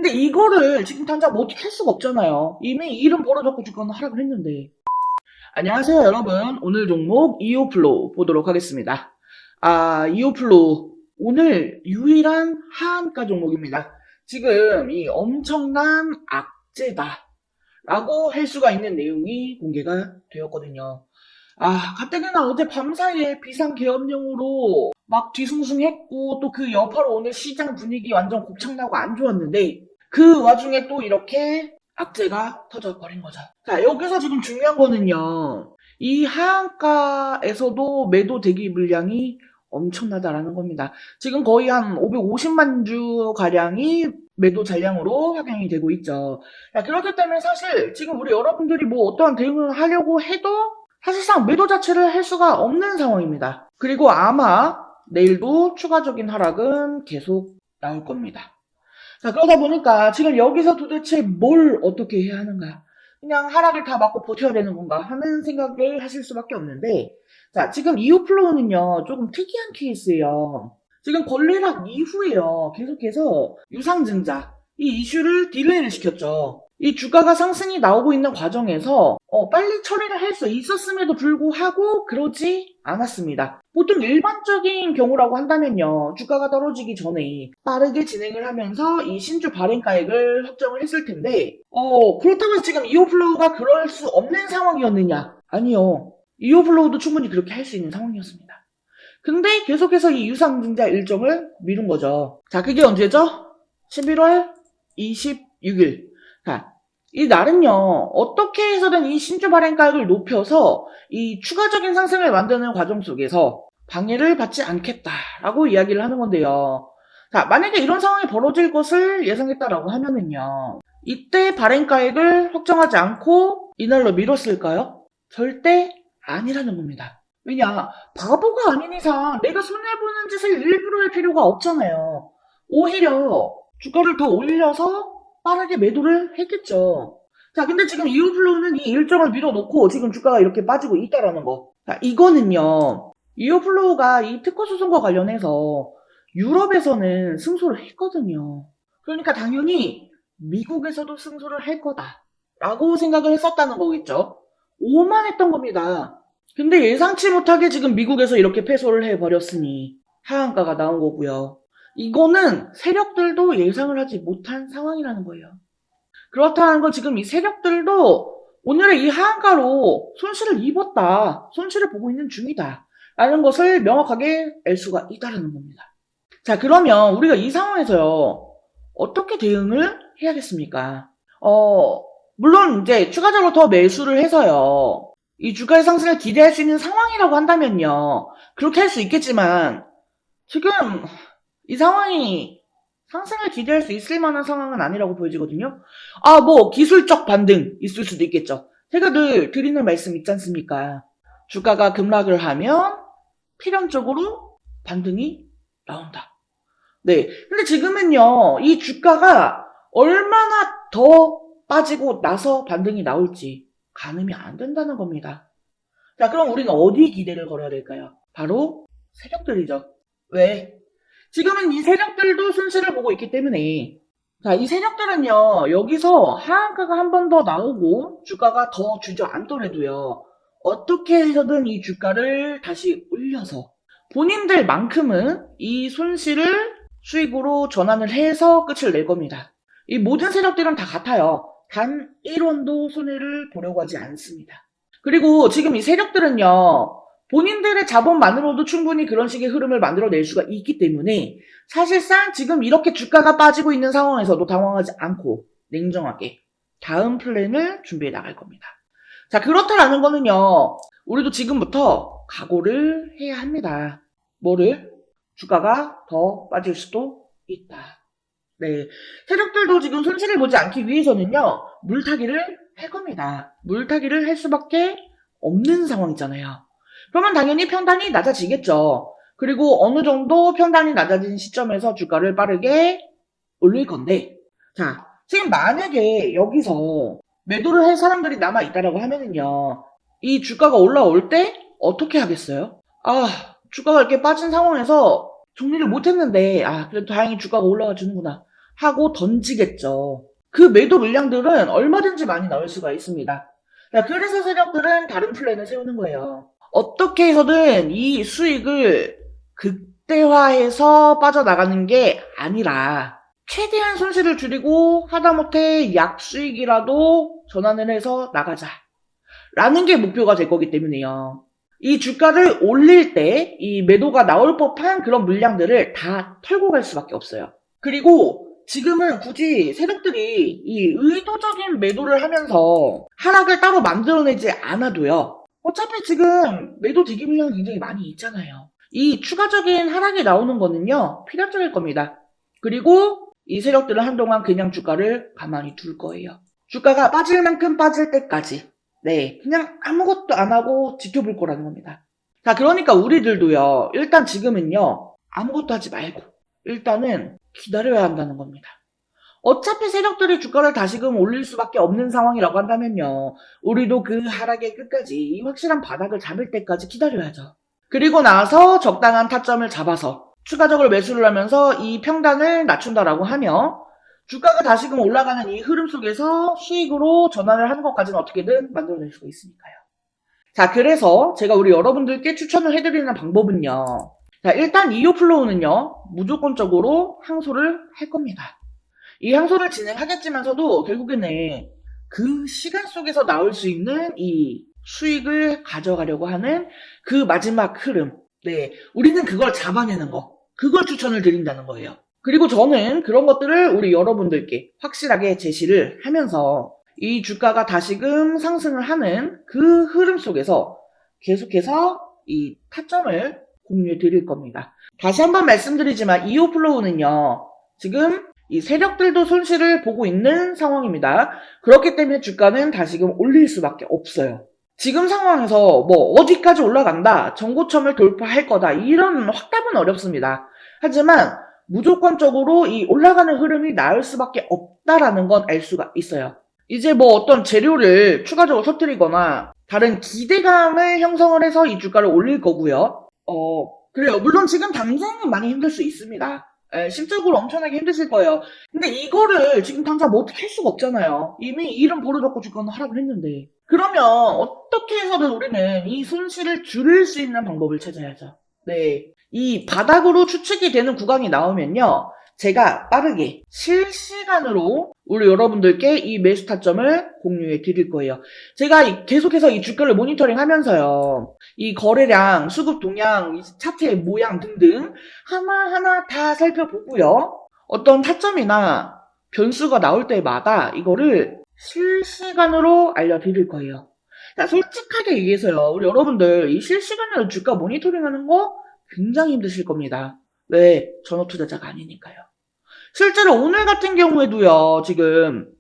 근데 이거를 지금 당장 뭐 어떻게 할 수가 없잖아요. 이미 일은 벌어졌고 주가는 하락을 했는데. 안녕하세요, 여러분. 오늘 종목 이오플로우 보도록 하겠습니다. 이오플로우. 오늘 유일한 하한가 종목입니다. 지금 이 엄청난 악재다라고 할 수가 있는 내용이 공개가 되었거든요. 가뜩이나 어제 밤사이에 비상계엄령으로 막 뒤숭숭했고 또 그 여파로 오늘 시장 분위기 완전 곱창나고 안 좋았는데 그 와중에 또 이렇게 악재가 터져버린 거죠. 자, 여기서 지금 중요한 거는요. 이 하한가에서도 매도 대기 물량이 엄청나다라는 겁니다. 지금 거의 한 550만 주 가량이 매도 잔량으로 확인이 되고 있죠. 자, 그렇기 때문에 사실 지금 우리 여러분들이 뭐 어떠한 대응을 하려고 해도 사실상 매도 자체를 할 수가 없는 상황입니다. 그리고 아마 내일도 추가적인 하락은 계속 나올 겁니다. 자, 그러다 보니까 지금 여기서 도대체 뭘 어떻게 해야 하는가? 그냥 하락을 다 맞고 버텨야 되는 건가 하는 생각을 하실 수밖에 없는데, 자, 지금 이오플로우는요, 조금 특이한 케이스예요. 지금 권리락 이후에요, 계속해서 유상증자, 이 이슈를 딜레이를 시켰죠. 이 주가가 상승이 나오고 있는 과정에서 빨리 처리를 할 수 있었음에도 불구하고 그러지 않았습니다. 보통 일반적인 경우라고 한다면요. 주가가 떨어지기 전에 빠르게 진행을 하면서 이 신주 발행가액을 확정을 했을 텐데 그렇다고 해서 지금 이오플로우가 그럴 수 없는 상황이었느냐? 아니요. 이오플로우도 충분히 그렇게 할 수 있는 상황이었습니다. 근데 계속해서 이 유상증자 일정을 미룬 거죠. 자, 그게 언제죠? 11월 26일. 자, 이 날은요, 어떻게 해서든 이 신주 발행가액을 높여서 이 추가적인 상승을 만드는 과정 속에서 방해를 받지 않겠다라고 이야기를 하는 건데요. 자, 만약에 이런 상황이 벌어질 것을 예상했다라고 하면은요, 이때 발행가액을 확정하지 않고 이날로 미뤘을까요? 절대 아니라는 겁니다. 왜냐, 바보가 아닌 이상 내가 손해보는 짓을 일부러 할 필요가 없잖아요. 오히려 주가를 더 올려서 빠르게 매도를 했겠죠. 자, 근데 지금 이오플로우는 이 일정을 밀어놓고 지금 주가가 이렇게 빠지고 있다라는 거. 자, 이거는요. 이오플로우가 이 특허 소송과 관련해서 유럽에서는 승소를 했거든요. 그러니까 당연히 미국에서도 승소를 할 거다라고 생각을 했었다는 거겠죠. 오만했던 겁니다. 근데 예상치 못하게 지금 미국에서 이렇게 패소를 해버렸으니 하한가가 나온 거고요. 이거는 세력들도 예상을 하지 못한 상황이라는 거예요. 그렇다는 건 지금 이 세력들도 오늘의 이 하한가로 손실을 입었다, 손실을 보고 있는 중이다 라는 것을 명확하게 알 수가 있다는 겁니다. 자, 그러면 우리가 이 상황에서요, 어떻게 대응을 해야겠습니까? 물론 이제 추가적으로 더 매수를 해서요, 이 주가의 상승을 기대할 수 있는 상황이라고 한다면요, 그렇게 할 수 있겠지만 지금 이 상황이 상승을 기대할 수 있을 만한 상황은 아니라고 보여지거든요. 뭐 기술적 반등 있을 수도 있겠죠. 제가 늘 드리는 말씀 있지 않습니까? 주가가 급락을 하면 필연적으로 반등이 나온다. 네. 근데 지금은요, 이 주가가 얼마나 더 빠지고 나서 반등이 나올지 가늠이 안 된다는 겁니다. 자, 그럼 우리는 어디에 기대를 걸어야 될까요? 바로 세력들이죠. 왜? 지금은 이 세력들도 손실을 보고 있기 때문에, 자, 이 세력들은요, 여기서 하한가가 한 번 더 나오고 주가가 더 주저앉더라도요, 어떻게 해서든 이 주가를 다시 올려서 본인들만큼은 이 손실을 수익으로 전환을 해서 끝을 낼 겁니다. 이 모든 세력들은 다 같아요. 단 1원도 손해를 보려고 하지 않습니다. 그리고 지금 이 세력들은요, 본인들의 자본만으로도 충분히 그런 식의 흐름을 만들어낼 수가 있기 때문에 사실상 지금 이렇게 주가가 빠지고 있는 상황에서도 당황하지 않고 냉정하게 다음 플랜을 준비해 나갈 겁니다. 자, 그렇다라는 거는요, 우리도 지금부터 각오를 해야 합니다. 뭐를? 주가가 더 빠질 수도 있다. 네. 세력들도 지금 손실을 보지 않기 위해서는요, 물타기를 할 겁니다. 물타기를 할 수밖에 없는 상황이잖아요. 그러면 당연히 평단이 낮아지겠죠. 그리고 어느 정도 평단이 낮아진 시점에서 주가를 빠르게 올릴 건데, 자, 지금 만약에 여기서 매도를 할 사람들이 남아있다라고 하면은요, 이 주가가 올라올 때 어떻게 하겠어요? 주가가 이렇게 빠진 상황에서 정리를 못했는데, 그래도 다행히 주가가 올라와 주는구나 하고 던지겠죠. 그 매도 물량들은 얼마든지 많이 나올 수가 있습니다. 자, 그래서 세력들은 다른 플랜을 세우는 거예요. 어떻게 해서든 이 수익을 극대화해서 빠져나가는 게 아니라 최대한 손실을 줄이고 하다못해 약수익이라도 전환을 해서 나가자 라는 게 목표가 될 거기 때문에요. 이 주가를 올릴 때 이 매도가 나올 법한 그런 물량들을 다 털고 갈 수밖에 없어요. 그리고 지금은 굳이 세력들이 이 의도적인 매도를 하면서 하락을 따로 만들어내지 않아도요. 어차피 지금 매도 대기 물량이 굉장히 많이 있잖아요. 이 추가적인 하락이 나오는 거는요. 필연적일 겁니다. 그리고 이 세력들은 한동안 그냥 주가를 가만히 둘 거예요. 주가가 빠질 만큼 빠질 때까지 네, 그냥 아무것도 안 하고 지켜볼 거라는 겁니다. 자, 그러니까 우리들도요. 일단 지금은요. 아무것도 하지 말고 일단은 기다려야 한다는 겁니다. 어차피 세력들이 주가를 다시금 올릴 수밖에 없는 상황이라고 한다면요. 우리도 그 하락의 끝까지 확실한 바닥을 잡을 때까지 기다려야죠. 그리고 나서 적당한 타점을 잡아서 추가적으로 매수를 하면서 이 평단을 낮춘다라고 하며 주가가 다시금 올라가는 이 흐름 속에서 수익으로 전환을 하는 것까지는 어떻게든 만들어낼 수가 있으니까요. 자, 그래서 제가 우리 여러분들께 추천을 해드리는 방법은요. 자, 일단 이오플로우는요. 무조건적으로 항소를 할 겁니다. 이 항소를 진행하겠지만서도 결국에는 그 시간 속에서 나올 수 있는 이 수익을 가져가려고 하는 그 마지막 흐름. 네, 우리는 그걸 잡아내는 거. 그걸 추천을 드린다는 거예요. 그리고 저는 그런 것들을 우리 여러분들께 확실하게 제시를 하면서 이 주가가 다시금 상승을 하는 그 흐름 속에서 계속해서 이 타점을 공유해 드릴 겁니다. 다시 한번 말씀드리지만 이오플로우는요. 지금 이 세력들도 손실을 보고 있는 상황입니다. 그렇기 때문에 주가는 다시금 올릴 수밖에 없어요. 지금 상황에서 뭐 어디까지 올라간다, 정고점을 돌파할 거다 이런 확답은 어렵습니다. 하지만 무조건적으로 이 올라가는 흐름이 나을 수밖에 없다라는 건 알 수가 있어요. 이제 뭐 어떤 재료를 추가적으로 터뜨리거나 다른 기대감을 형성을 해서 이 주가를 올릴 거고요. 그래요. 물론 지금 당장은 많이 힘들 수 있습니다. 심적으로 엄청나게 힘드실 거예요. 근데 이거를 지금 당장 뭐 어떻게 할 수가 없잖아요. 이미 일은 벌어졌고 주가는 하락을 했는데. 그러면 어떻게 해서든 우리는 이 손실을 줄일 수 있는 방법을 찾아야죠. 네. 이 바닥으로 추측이 되는 구간이 나오면요. 제가 빠르게 실시간으로 우리 여러분들께 이 매수 타점을 공유해 드릴 거예요. 제가 계속해서 이 주가를 모니터링 하면서요. 이 거래량, 수급 동향, 차트의 모양 등등 하나하나 다 살펴보고요. 어떤 타점이나 변수가 나올 때마다 이거를 실시간으로 알려드릴 거예요. 자, 솔직하게 얘기해서요. 우리 여러분들 이 실시간으로 주가 모니터링 하는 거 굉장히 힘드실 겁니다. 왜? 전업 투자자가 아니니까요. 실제로 오늘 같은 경우에도요, 지금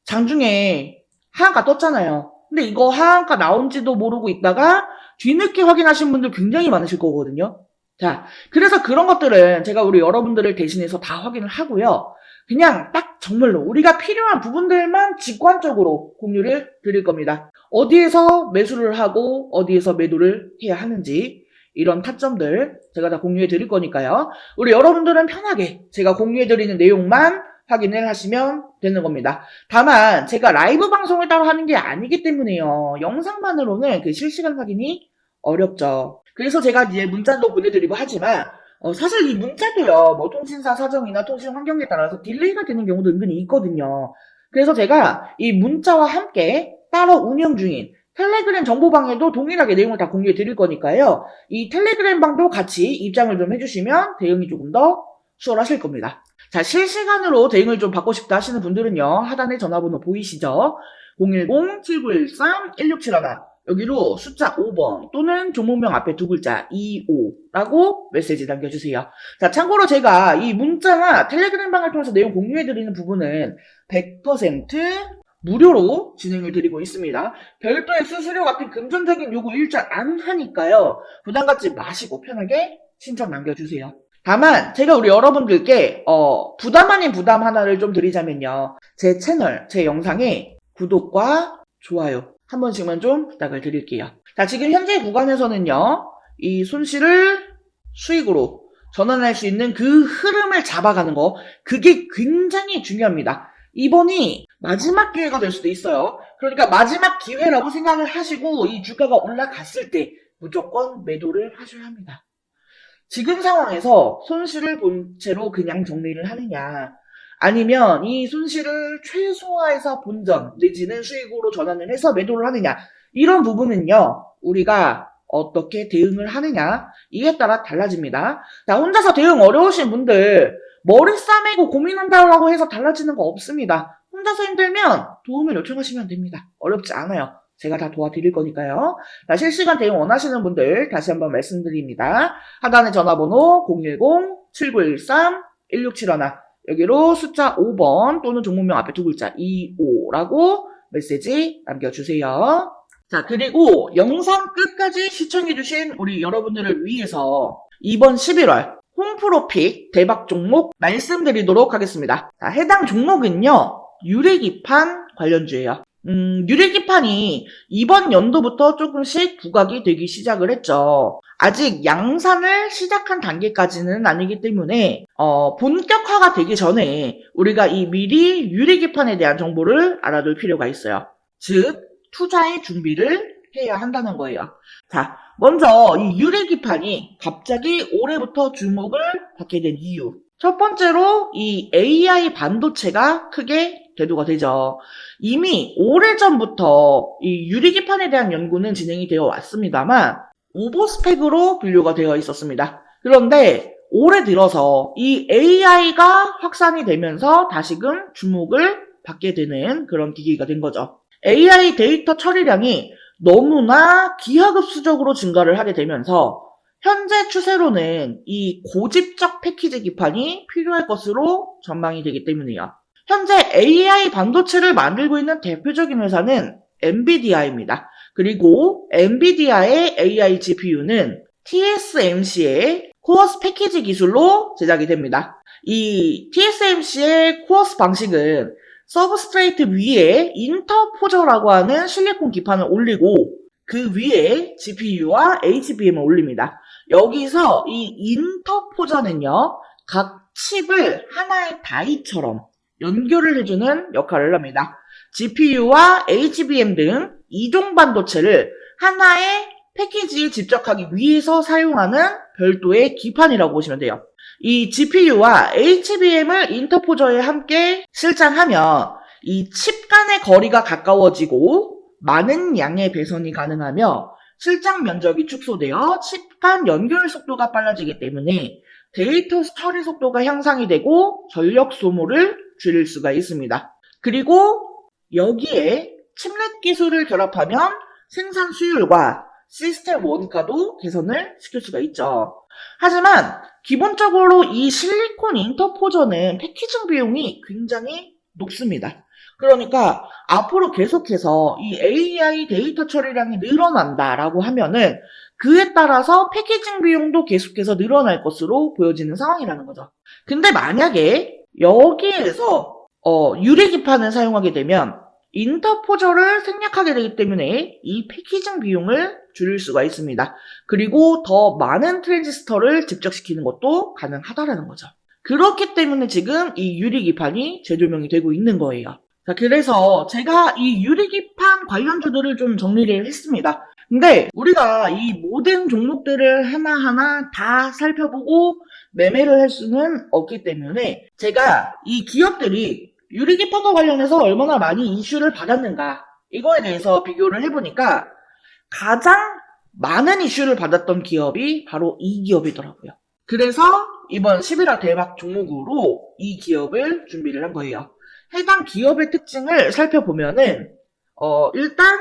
장중에 하한가 떴잖아요. 근데 이거 하한가 나온지도 모르고 있다가 뒤늦게 확인하신 분들 굉장히 많으실 거거든요. 자, 그래서 그런 것들은 제가 우리 여러분들을 대신해서 다 확인을 하고요. 그냥 딱 정말로 우리가 필요한 부분들만 직관적으로 공유를 드릴 겁니다. 어디에서 매수를 하고 어디에서 매도를 해야 하는지 이런 타점들 제가 다 공유해 드릴 거니까요. 우리 여러분들은 편하게 제가 공유해 드리는 내용만 확인을 하시면 되는 겁니다. 다만 제가 라이브 방송을 따로 하는 게 아니기 때문에요. 영상만으로는 그 실시간 확인이 어렵죠. 그래서 제가 이제 문자도 보내드리고 하지만 사실 이 문자도요. 뭐 통신사 사정이나 통신 환경에 따라서 딜레이가 되는 경우도 은근히 있거든요. 그래서 제가 이 문자와 함께 따로 운영 중인 텔레그램 정보방에도 동일하게 내용을 다 공유해 드릴 거니까요. 이 텔레그램 방도 같이 입장을 좀 해주시면 대응이 조금 더 수월하실 겁니다. 자, 실시간으로 대응을 좀 받고 싶다 하시는 분들은요. 하단에 전화번호 보이시죠? 010-7913-1671 여기로 숫자 5번 또는 종목명 앞에 두 글자 25라고 메시지 남겨주세요. 자, 참고로 제가 이 문자나 텔레그램 방을 통해서 내용 공유해드리는 부분은 100% 무료로 진행을 드리고 있습니다. 별도의 수수료 같은 금전적인 요구 일절 안 하니까요. 부담 갖지 마시고 편하게 신청 남겨주세요. 다만 제가 우리 여러분들께 부담 아닌 부담 하나를 좀 드리자면요. 제 채널, 제 영상에 구독과 좋아요 한 번씩만 좀 부탁을 드릴게요. 자, 지금 현재 구간에서는요. 이 손실을 수익으로 전환할 수 있는 그 흐름을 잡아가는 거, 그게 굉장히 중요합니다. 이번이 마지막 기회가 될 수도 있어요. 그러니까 마지막 기회라고 생각을 하시고 이 주가가 올라갔을 때 무조건 매도를 하셔야 합니다. 지금 상황에서 손실을 본 채로 그냥 정리를 하느냐, 아니면 이 손실을 최소화해서 본전 내지는 수익으로 전환을 해서 매도를 하느냐, 이런 부분은요 우리가 어떻게 대응을 하느냐 이에 따라 달라집니다. 자, 혼자서 대응 어려우신 분들 머리 싸매고 고민한다고 해서 달라지는 거 없습니다. 혼자서 힘들면 도움을 요청하시면 됩니다. 어렵지 않아요. 제가 다 도와드릴 거니까요. 자, 실시간 대응 원하시는 분들 다시 한번 말씀드립니다. 하단의 전화번호 010-7913-1671, 여기로 숫자 5번 또는 종목명 앞에 두 글자 25라고 메시지 남겨주세요. 자, 그리고 영상 끝까지 시청해주신 우리 여러분들을 위해서 이번 11월 홈프로픽 대박 종목 말씀드리도록 하겠습니다. 자, 해당 종목은요 유리기판 관련주예요. 유리기판이 이번 연도부터 조금씩 부각이 되기 시작을 했죠. 아직 양산을 시작한 단계까지는 아니기 때문에 본격화가 되기 전에 우리가 이 미리 유리기판에 대한 정보를 알아둘 필요가 있어요. 즉 투자의 준비를 해야 한다는 거예요. 자, 먼저 이 유리기판이 갑자기 올해부터 주목을 받게 된 이유, 첫 번째로 이 AI 반도체가 크게 대두가 되죠. 이미 오래전부터 이 유리기판에 대한 연구는 진행이 되어 왔습니다만 오버스펙으로 분류가 되어 있었습니다. 그런데 올해 들어서 이 AI가 확산이 되면서 다시금 주목을 받게 되는 그런 기기가 된 거죠. AI 데이터 처리량이 너무나 기하급수적으로 증가를 하게 되면서 현재 추세로는 이 고집적 패키지 기판이 필요할 것으로 전망이 되기 때문이에요. 현재 AI 반도체를 만들고 있는 대표적인 회사는 엔비디아입니다. 그리고 엔비디아의 AI GPU는 TSMC의 코어스 패키지 기술로 제작이 됩니다. 이 TSMC의 코어스 방식은 서브스트레이트 위에 인터포저라고 하는 실리콘 기판을 올리고 그 위에 GPU와 HBM을 올립니다. 여기서 이 인터포저는요, 각 칩을 하나의 다이처럼 연결을 해주는 역할을 합니다. GPU와 HBM 등 이종 반도체를 하나의 패키지에 집적하기 위해서 사용하는 별도의 기판이라고 보시면 돼요. 이 GPU와 HBM을 인터포저에 함께 실장하면 이 칩 간의 거리가 가까워지고 많은 양의 배선이 가능하며 실장 면적이 축소되어 칩 간 연결 속도가 빨라지기 때문에 데이터 처리 속도가 향상이 되고 전력 소모를 줄일 수가 있습니다. 그리고 여기에 칩넷 기술을 결합하면 생산 수율과 시스템 원가도 개선을 시킬 수가 있죠. 하지만 기본적으로 이 실리콘 인터포저는 패키징 비용이 굉장히 높습니다. 그러니까 앞으로 계속해서 이 AI 데이터 처리량이 늘어난다라고 하면은 그에 따라서 패키징 비용도 계속해서 늘어날 것으로 보여지는 상황이라는 거죠. 근데 만약에 여기에서 유리기판을 사용하게 되면 인터포저를 생략하게 되기 때문에 이 패키징 비용을 줄일 수가 있습니다. 그리고 더 많은 트랜지스터를 집적시키는 것도 가능하다라는 거죠. 그렇기 때문에 지금 이 유리기판이 재조명이 되고 있는 거예요. 자, 그래서 제가 이 유리기판 관련주들을 좀 정리를 했습니다. 근데 우리가 이 모든 종목들을 하나하나 다 살펴보고 매매를 할 수는 없기 때문에 제가 이 기업들이 유리기판과 관련해서 얼마나 많이 이슈를 받았는가 이거에 대해서 비교를 해보니까 가장 많은 이슈를 받았던 기업이 바로 이 기업이더라고요. 그래서 이번 11월 대박 종목으로 이 기업을 준비를 한 거예요. 해당 기업의 특징을 살펴보면은 일단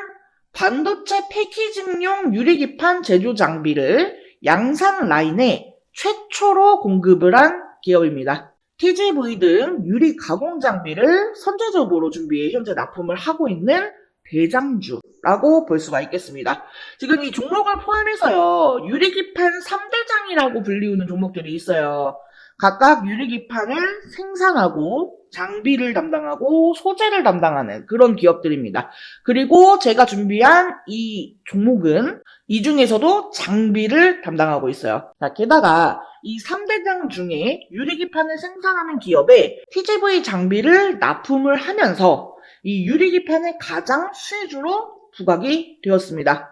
반도체 패키징용 유리기판 제조 장비를 양산 라인에 최초로 공급을 한 기업입니다. TGV 등 유리 가공 장비를 선제적으로 준비해 현재 납품을 하고 있는 대장주라고 볼 수가 있겠습니다. 지금 이 종목을 포함해서요, 유리기판 3대장이라고 불리우는 종목들이 있어요. 각각 유리기판을 생산하고 장비를 담당하고 소재를 담당하는 그런 기업들입니다. 그리고 제가 준비한 이 종목은 이 중에서도 장비를 담당하고 있어요. 자, 게다가 이 3대장 중에 유리기판을 생산하는 기업에 TGV 장비를 납품을 하면서 이 유리기판의 가장 수혜주로 부각이 되었습니다.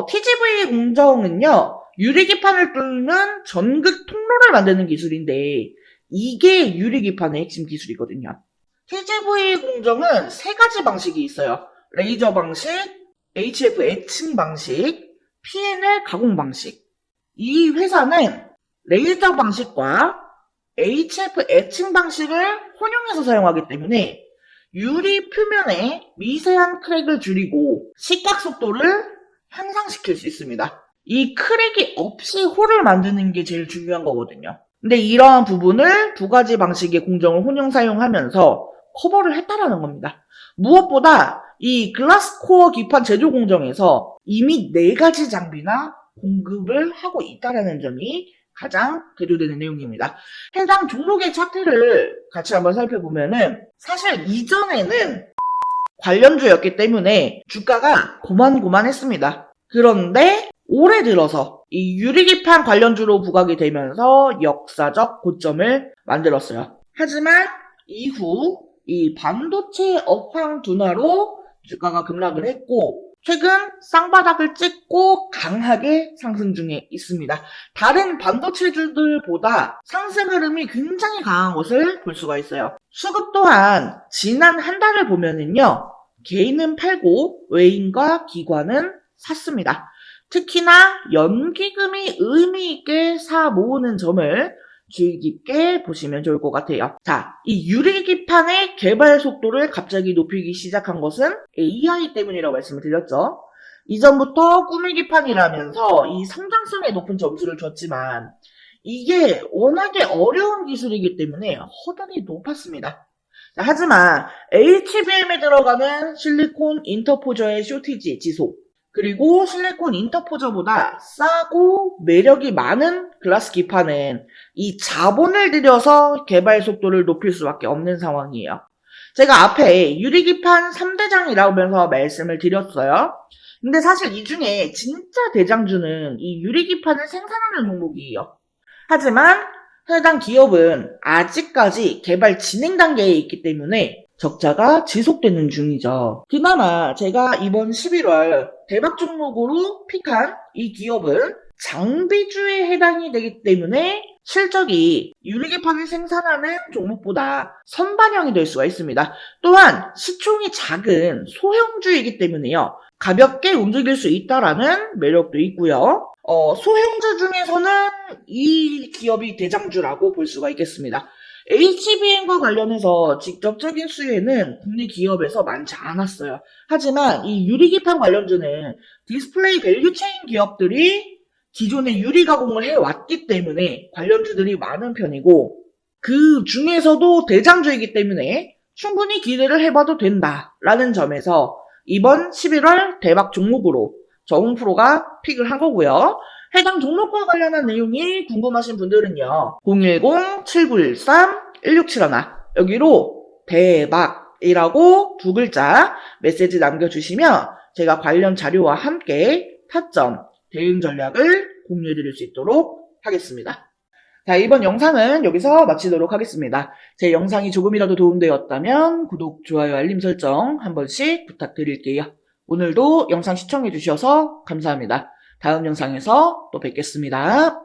TGV 공정은요, 유리기판을 뚫는 전극 통로를 만드는 기술인데, 이게 유리기판의 핵심 기술이거든요. TGV 공정은 세 가지 방식이 있어요. 레이저 방식, HF 애칭 방식, PNL 가공 방식. 이 회사는 레이저 방식과 HF 애칭 방식을 혼용해서 사용하기 때문에 유리 표면에 미세한 크랙을 줄이고 식각 속도를 향상시킬 수 있습니다. 이 크랙이 없이 홀을 만드는 게 제일 중요한 거거든요. 근데 이러한 부분을 두 가지 방식의 공정을 혼용 사용하면서 커버를 했다라는 겁니다. 무엇보다 이 글라스코어 기판 제조 공정에서 이미 4가지 장비나 공급을 하고 있다는 점이 가장 대조되는 내용입니다. 해당 종목의 차트를 같이 한번 살펴보면은 사실 이전에는 관련주였기 때문에 주가가 고만고만했습니다. 그런데 올해 들어서 이 유리기판 관련주로 부각이 되면서 역사적 고점을 만들었어요. 하지만 이후 이 반도체 업황 둔화로 주가가 급락을 했고 최근 쌍바닥을 찍고 강하게 상승 중에 있습니다. 다른 반도체주들보다 상승 흐름이 굉장히 강한 것을 볼 수가 있어요. 수급 또한 지난 한 달을 보면은요, 개인은 팔고 외인과 기관은 샀습니다. 특히나 연기금이 의미 있게 사 모으는 점을 주의 깊게 보시면 좋을 것 같아요. 자, 이 유리기판의 개발 속도를 갑자기 높이기 시작한 것은 AI 때문이라고 말씀을 드렸죠. 이전부터 꾸미기판이라면서 이 성장성에 높은 점수를 줬지만 이게 워낙에 어려운 기술이기 때문에 허들이 높았습니다. 자, 하지만 HBM에 들어가는 실리콘 인터포저의 쇼티지 지속, 그리고 실리콘 인터포저보다 싸고 매력이 많은 글라스 기판은 이 자본을 들여서 개발 속도를 높일 수밖에 없는 상황이에요. 제가 앞에 유리기판 3대장이라고 하면서 말씀을 드렸어요. 근데 사실 이 중에 진짜 대장주는 이 유리기판을 생산하는 종목이에요. 하지만 해당 기업은 아직까지 개발 진행 단계에 있기 때문에 적자가 지속되는 중이죠. 그나마 제가 이번 11월 대박 종목으로 픽한 이 기업은 장비주에 해당이 되기 때문에 실적이 유리기판을 생산하는 종목보다 선반영이 될 수가 있습니다. 또한 시총이 작은 소형주이기 때문에요. 가볍게 움직일 수 있다라는 매력도 있고요. 소형주 중에서는 이 기업이 대장주라고 볼 수가 있겠습니다. HBM과 관련해서 직접적인 수혜는 국내 기업에서 많지 않았어요. 하지만 이 유리기판 관련주는 디스플레이 밸류체인 기업들이 기존에 유리 가공을 해왔기 때문에 관련주들이 많은 편이고 그 중에서도 대장주이기 때문에 충분히 기대를 해봐도 된다라는 점에서 이번 11월 대박 종목으로 정프로가 픽을 한 거고요. 해당 종목과 관련한 내용이 궁금하신 분들은요. 010-7913-1671 여기로 대박이라고 2글자 메시지 남겨주시면 제가 관련 자료와 함께 타점, 대응 전략을 공유해드릴 수 있도록 하겠습니다. 자, 이번 영상은 여기서 마치도록 하겠습니다. 제 영상이 조금이라도 도움되었다면 구독, 좋아요, 알림 설정 한 번씩 부탁드릴게요. 오늘도 영상 시청해주셔서 감사합니다. 다음 영상에서 또 뵙겠습니다.